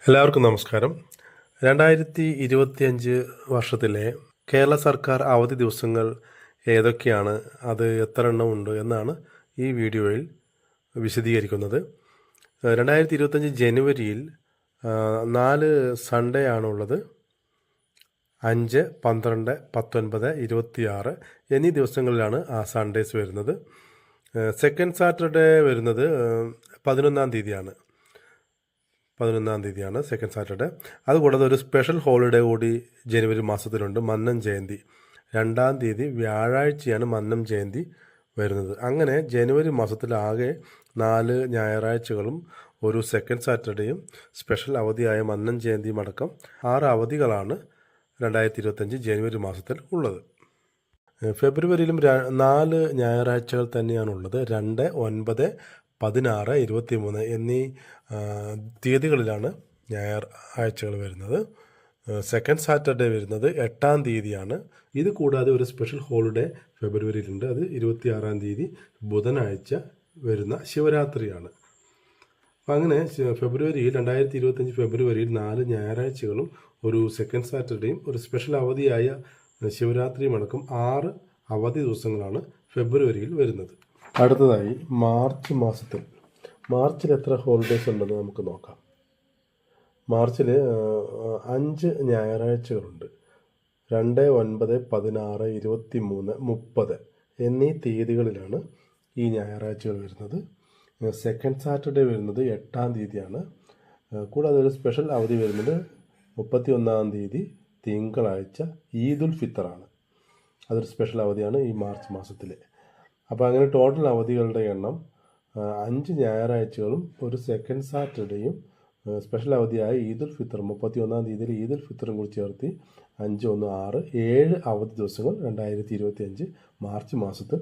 എല്ലാവർക്കും നമസ്കാരം. 2025 വർഷത്തിലെ കേരള സർക്കാർ അവധി ദിവസങ്ങൾ ഏതൊക്കെയാണ്, അത് എത്ര എണ്ണം ഉണ്ട് എന്നാണ് ഈ വീഡിയോയിൽ വിശദീകരിക്കുന്നത്. 2025 ജനുവരിയിൽ 4 സൺഡേ ആണുള്ളത്. 5, 12, 19, 26 എന്നീ ദിവസങ്ങളിലാണ് ആ സൺഡേസ് വരുന്നത്. സെക്കൻഡ് സാറ്റർഡേ വരുന്നത് 11-ാം തീയതിയാണ്. 11-ാം തീയതിയാണ് സെക്കൻഡ് സാറ്റർഡേ. അതുകൂടാതെ ഒരു സ്പെഷ്യൽ ഹോളിഡേ കൂടി ജനുവരി മാസത്തിലുണ്ട്, മന്നം ജയന്തി. 2-ാം തീയതി വ്യാഴാഴ്ചയാണ് മന്നം ജയന്തി വരുന്നത്. അങ്ങനെ ജനുവരി മാസത്തിലാകെ 4 ഞായറാഴ്ചകളും ഒരു സെക്കൻഡ് സാറ്റർഡേയും സ്പെഷ്യൽ അവധിയായ മന്നം ജയന്തിയും അടക്കം 6 അവധികളാണ് 2025 ജനുവരി മാസത്തിൽ ഉള്ളത്. ഫെബ്രുവരിയിലും 4 ഞായറാഴ്ചകൾ തന്നെയാണുള്ളത്. 2, 9, 16, 23 എന്നീ തീയതികളിലാണ് ഞായറാഴ്ചകൾ വരുന്നത്. സെക്കൻഡ് സാറ്റർഡേ വരുന്നത് 8-ാം തീയതിയാണ്. ഇത് കൂടാതെ ഒരു സ്പെഷ്യൽ ഹോളിഡേ ഫെബ്രുവരിയിലുണ്ട്. അത് 26-ാം തീയതി ബുധനാഴ്ച വരുന്ന ശിവരാത്രിയാണ്. അപ്പം അങ്ങനെ ഫെബ്രുവരിയിൽ 2025 ഫെബ്രുവരിയിൽ 4 ഞായറാഴ്ചകളും ഒരു സെക്കൻഡ് സാറ്റർഡേയും ഒരു സ്പെഷ്യൽ അവധിയായ ശിവരാത്രിയും അടക്കം 6 അവധി ദിവസങ്ങളാണ് ഫെബ്രുവരിയിൽ വരുന്നത്. അടുത്തതായി മാർച്ചിൽ എത്ര ഹോളിഡേയ്സ് ഉണ്ടെന്ന് നമുക്ക് നോക്കാം. മാർച്ചിൽ 5 ഞായറാഴ്ചകളുണ്ട്. 2, 9, 16, 23, 30 എന്നീ തീയതികളിലാണ് ഈ ഞായറാഴ്ചകൾ വരുന്നത്. സെക്കൻഡ് സാറ്റർഡേ വരുന്നത് 8-ാം തീയതിയാണ്. കൂടാതെ ഒരു സ്പെഷ്യൽ അവധി വരുന്നത് 31-ാം തീയതി തിങ്കളാഴ്ച ഈദുൽ ഫിത്തറാണ്. അതൊരു സ്പെഷ്യൽ അവധിയാണ് ഈ മാർച്ച് മാസത്തിൽ. അപ്പോൾ അങ്ങനെ ടോട്ടൽ അവധികളുടെ എണ്ണം 5 ഞായറാഴ്ചകളും ഒരു സെക്കൻഡ് സാറ്റർഡേയും സ്പെഷ്യൽ അവധിയായ ഈദുൽ ഫിത്തർ 31-ാം തീയതിയിൽ ഈദുൽ ഫിത്തറും കൂടി ചേർത്ത് 5, 1, 6, 7 അവധി ദിവസങ്ങൾ 2025 മാർച്ച് മാസത്തിൽ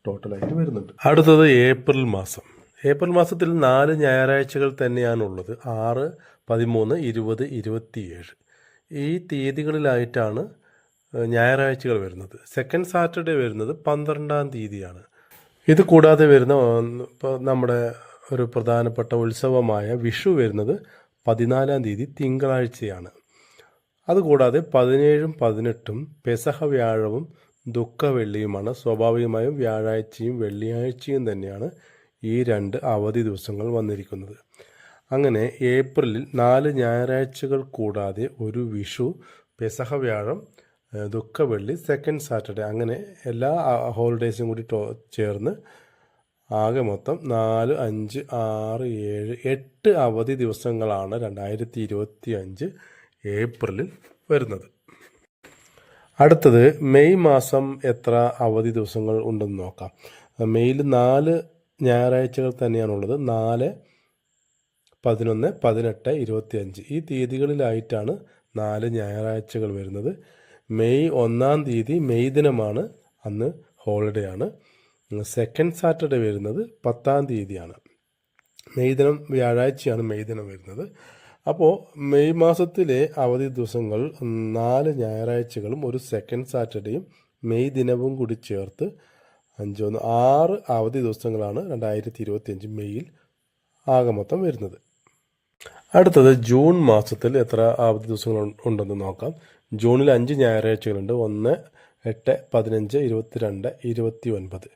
ടോട്ടലായിട്ട് വരുന്നുണ്ട്. അടുത്തത് ഏപ്രിൽ മാസം. ഏപ്രിൽ മാസത്തിൽ 4 ഞായറാഴ്ചകൾ തന്നെയാണുള്ളത്. 6, 13, 20, 27 ഈ തീയതികളിലായിട്ടാണ് ഞായറാഴ്ചകൾ വരുന്നത്. സെക്കൻഡ് സാറ്റർഡേ വരുന്നത് 12-ാം തീയതിയാണ്. ഇത് കൂടാതെ വരുന്ന നമ്മുടെ ഒരു പ്രധാനപ്പെട്ട ഉത്സവമായ വിഷു വരുന്നത് 14-ാം തീയതി തിങ്കളാഴ്ചയാണ്. അതുകൂടാതെ 17-ഉം 18-ഉം പെസഹ വ്യാഴവും ദുഃഖവെള്ളിയുമാണ്. സ്വാഭാവികമായും വ്യാഴാഴ്ചയും വെള്ളിയാഴ്ചയും തന്നെയാണ് ഈ 2 അവധി ദിവസങ്ങൾ വന്നിരിക്കുന്നത്. അങ്ങനെ ഏപ്രിലിൽ 4 ഞായറാഴ്ചകൾ കൂടാതെ ഒരു വിഷു, പെസഹ വ്യാഴം, ദുഃഖവെള്ളി, സെക്കൻഡ് സാറ്റർഡേ അങ്ങനെ എല്ലാ ഹോളിഡേയ്സും കൂടി ചേർന്ന് ആകെ മൊത്തം 4, 5, 6, 7, 8 അവധി ദിവസങ്ങളാണ് 2025 ഏപ്രിലിൽ വരുന്നത്. അടുത്തത് മെയ് മാസം എത്ര അവധി ദിവസങ്ങൾ ഉണ്ടെന്ന് നോക്കാം. മെയ്യിൽ 4 ഞായറാഴ്ചകൾ തന്നെയാണുള്ളത്. 4, 11, 18, 25 ഈ തീയതികളിലായിട്ടാണ് 4 ഞായറാഴ്ചകൾ വരുന്നത്. മെയ് 1-ാം തീയതി മെയ് ദിനമാണ്, അന്ന് ഹോളിഡേ ആണ്. സെക്കൻഡ് സാറ്റർഡേ വരുന്നത് 10-ാം തീയതിയാണ്. മെയ് ദിനം വ്യാഴാഴ്ചയാണ് മെയ് ദിനം വരുന്നത്. അപ്പോൾ മെയ് മാസത്തിലെ അവധി ദിവസങ്ങൾ 4 ഞായറാഴ്ചകളും ഒരു സെക്കൻഡ് സാറ്റർഡേയും മെയ് ദിനവും കൂടി ചേർത്ത് 5, 1, 6 അവധി ദിവസങ്ങളാണ് 2025 മെയ്യിൽ ആകെ മൊത്തം വരുന്നത്. അടുത്തത് ജൂൺ മാസത്തിൽ എത്ര അവധി ദിവസങ്ങൾ ഉണ്ടെന്ന് നോക്കാം. ജൂണിൽ 5 ഞായറാഴ്ചകളുണ്ട്. 1, 8, 15, 22, 29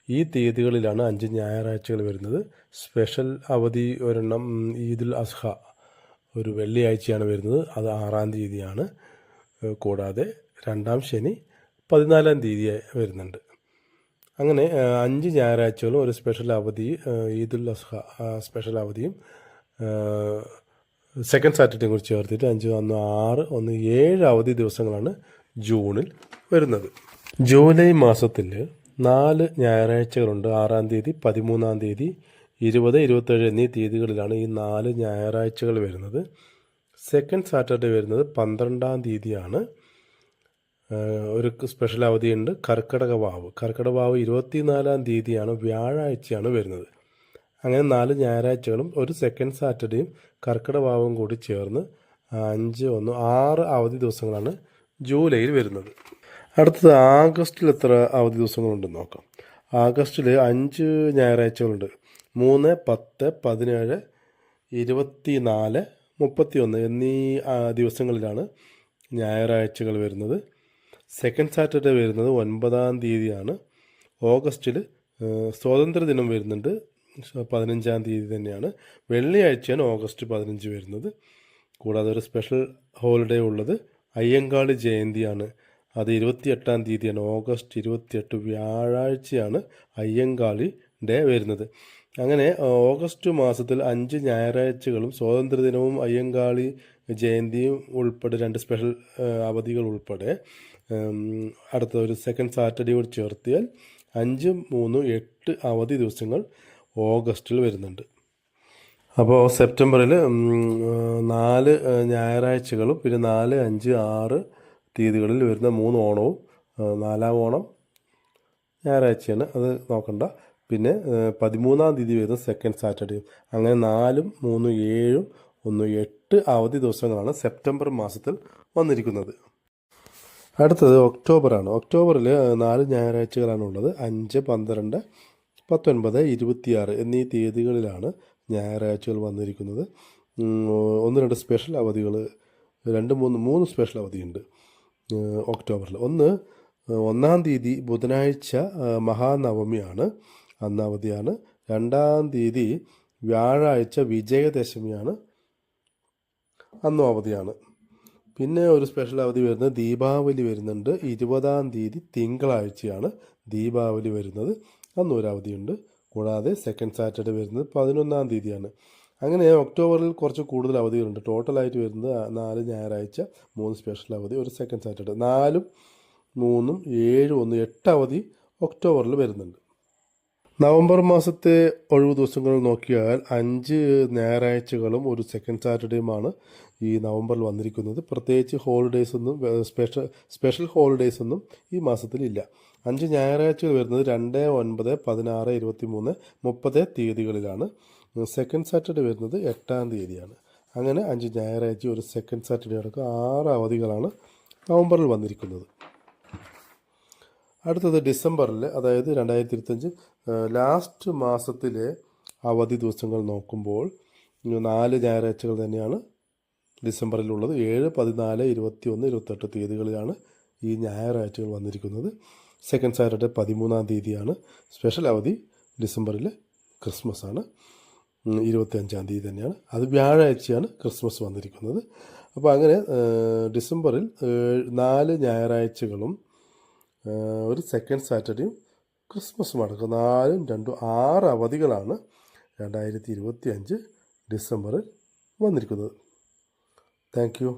ഈ തീയതികളിലാണ് 5 ഞായറാഴ്ചകൾ വരുന്നത്. സ്പെഷ്യൽ അവധി ഒരെണ്ണം ഈദുൽ അസ്ഹ ഒരു വെള്ളിയാഴ്ചയാണ് വരുന്നത്. അത് 6-ാം തീയതിയാണ്. കൂടാതെ 2-ാം ശനി 14-ാം തീയതി വരുന്നുണ്ട്. അങ്ങനെ 5 ഞായറാഴ്ചകളും ഒരു സ്പെഷ്യൽ അവധി ഈദുൽ അസ്ഹ സ്പെഷ്യൽ അവധിയും സെക്കൻഡ് സാറ്റർഡേയും കൂടി ചേർത്തിട്ട് 5, 1, 6, 1, 7 അവധി ദിവസങ്ങളാണ് ജൂണിൽ വരുന്നത്. ജൂലൈ മാസത്തിൽ 4 ഞായറാഴ്ചകളുണ്ട്. 6-ാം തീയതി, 13-ാം തീയതി, 20, 27 എന്നീ തീയതികളിലാണ് ഈ 4 ഞായറാഴ്ചകൾ വരുന്നത്. സെക്കൻഡ് സാറ്റർഡേ വരുന്നത് 12-ാം തീയതിയാണ്. ഒരു സ്പെഷ്യൽ അവധിയുണ്ട്, കർക്കിടക വാവ്. 24-ാം തീയതിയാണ്, വ്യാഴാഴ്ചയാണ് വരുന്നത്. അങ്ങനെ 4 ഞായറാഴ്ചകളും ഒരു സെക്കൻഡ് സാറ്റർഡേയും കർക്കിടകവാവും കൂടി ചേർന്ന് 5, 1, 6 അവധി ദിവസങ്ങളാണ് ജൂലൈയിൽ വരുന്നത്. അടുത്തത് ആഗസ്റ്റിൽ എത്ര അവധി ദിവസങ്ങളുണ്ടെന്ന് നോക്കാം. ആഗസ്റ്റിൽ 5 ഞായറാഴ്ചകളുണ്ട്. 3, 10, 17, 24, 31 എന്നീ ദിവസങ്ങളിലാണ് ഞായറാഴ്ചകൾ വരുന്നത്. സെക്കൻഡ് സാറ്റർഡേ വരുന്നത് 9-ാം തീയതിയാണ്. ഓഗസ്റ്റിൽ സ്വാതന്ത്ര്യദിനം വരുന്നുണ്ട്, 15-ാം തീയതി തന്നെയാണ്. വെള്ളിയാഴ്ചയാണ് ഓഗസ്റ്റ് 15 വരുന്നത്. കൂടാതെ ഒരു സ്പെഷ്യൽ ഹോളിഡേ ഉള്ളത് അയ്യങ്കാളി ജയന്തിയാണ്. അത് 28-ാം തീയതിയാണ്. ഓഗസ്റ്റ് 28 വ്യാഴാഴ്ചയാണ് അയ്യങ്കാളി ഡേ വരുന്നത്. അങ്ങനെ ഓഗസ്റ്റ് മാസത്തിൽ 5 ഞായറാഴ്ചകളും സ്വാതന്ത്ര്യദിനവും അയ്യങ്കാളി ജയന്തിയും ഉൾപ്പെടെ 2 സ്പെഷ്യൽ അവധികൾ ഉൾപ്പെടെ അടുത്ത ഒരു സെക്കൻഡ് സാറ്റർഡേ കൂടി ചേർത്തിയാൽ 5, 3, 8 അവധി ദിവസങ്ങൾ ഓഗസ്റ്റിൽ വരുന്നുണ്ട്. അപ്പോൾ സെപ്റ്റംബറിൽ 4 ഞായറാഴ്ചകളും പിന്നെ 4, 5, 6 തീയതികളിൽ വരുന്ന 3 ഓണവും 4-ാം ഓണം ഞായറാഴ്ചയാണ്, അത് നോക്കണ്ട. പിന്നെ 13-ാം തീയതി വരുന്ന സെക്കൻഡ് സാറ്റർഡേയും. അങ്ങനെ 4, 3, 7, 1, 8 അവധി ദിവസങ്ങളാണ് സെപ്റ്റംബർ മാസത്തിൽ വന്നിരിക്കുന്നത്. അടുത്തത് ഒക്ടോബറാണ്. ഒക്ടോബറിൽ 4 ഞായറാഴ്ചകളാണ് ഉള്ളത്. 5, 12, 19, 26 എന്നീ തീയതികളിലാണ് ഞായറാഴ്ചകൾ വന്നിരിക്കുന്നത്. 1-2 സ്പെഷ്യൽ അവധികൾ, 3 സ്പെഷ്യൽ അവധിയുണ്ട് ഒക്ടോബറിൽ. 1-ാം തീയതി ബുധനാഴ്ച മഹാനവമിയാണ്, അന്ന് അവധിയാണ്. 2-ാം തീയതി വ്യാഴാഴ്ച വിജയദശമിയാണ്, അന്നും അവധിയാണ്. പിന്നെ ഒരു സ്പെഷ്യൽ അവധി വരുന്നത് ദീപാവലി വരുന്നുണ്ട്. 20-ാം തീയതി തിങ്കളാഴ്ചയാണ് ദീപാവലി വരുന്നത്, അന്നും ഒരു അവധിയുണ്ട്. കൂടാതെ സെക്കൻഡ് സാറ്റർഡേ വരുന്നത് 11-ാം തീയതിയാണ്. അങ്ങനെ ഒക്ടോബറിൽ കുറച്ച് കൂടുതൽ അവധികളുണ്ട്. ടോട്ടലായിട്ട് വരുന്നത് 4 ഞായറാഴ്ച, 3 സ്പെഷ്യൽ അവധി, ഒരു സെക്കൻഡ് സാറ്റർഡേ. 4, 3, 7, 1, 8 അവധി ഒക്ടോബറിൽ വരുന്നുണ്ട്. നവംബർ മാസത്തെ ഒഴിവു ദിവസങ്ങൾ നോക്കിയാൽ 5 ഞായറാഴ്ചകളും ഒരു സെക്കൻഡ് സാറ്റർഡേയുമാണ് ഈ നവംബറിൽ വന്നിരിക്കുന്നത്. പ്രത്യേകിച്ച് ഹോളിഡേയ്സൊന്നും സ്പെഷ്യൽ ഹോളിഡേയ്സൊന്നും ഈ മാസത്തിലില്ല. 5 ഞായറാഴ്ചകൾ വരുന്നത് 2, 9, 16, 23, 30 തീയതികളിലാണ്. സെക്കൻഡ് സാറ്റർഡേ വരുന്നത് 8-ാം തീയതിയാണ്. അങ്ങനെ 5 ഞായറാഴ്ച, ഒരു സെക്കൻഡ് സാറ്റർഡേ അടക്കം 6 അവധികളാണ് നവംബറിൽ വന്നിരിക്കുന്നത്. അടുത്തത് ഡിസംബറിൽ, അതായത് 2025 ലാസ്റ്റ് മാസത്തിലെ അവധി ദിവസങ്ങൾ നോക്കുമ്പോൾ 4 ഞായറാഴ്ചകൾ തന്നെയാണ് ഡിസംബറിലുള്ളത്. 7, 14, 21, 28 തീയതികളിലാണ് ഈ ഞായറാഴ്ചകൾ വന്നിരിക്കുന്നത്. സെക്കൻഡ് സാറ്റർഡേ 13-ാം തീയതിയാണ്. സ്പെഷ്യൽ അവധി ഡിസംബറിൽ ക്രിസ്മസ് ആണ്, 25-ാം തീയതി തന്നെയാണ്. അത് വ്യാഴാഴ്ചയാണ് ക്രിസ്മസ് വന്നിരിക്കുന്നത്. അപ്പോൾ അങ്ങനെ ഡിസംബറിൽ 4 ഞായറാഴ്ചകളും ഒരു സെക്കൻഡ് സാറ്റർഡേയും ക്രിസ്മസും അടക്കം 4, 2, 6 അവധികളാണ് 2025 ഡിസംബറിൽ വന്നിരിക്കുന്നത്. Thank you.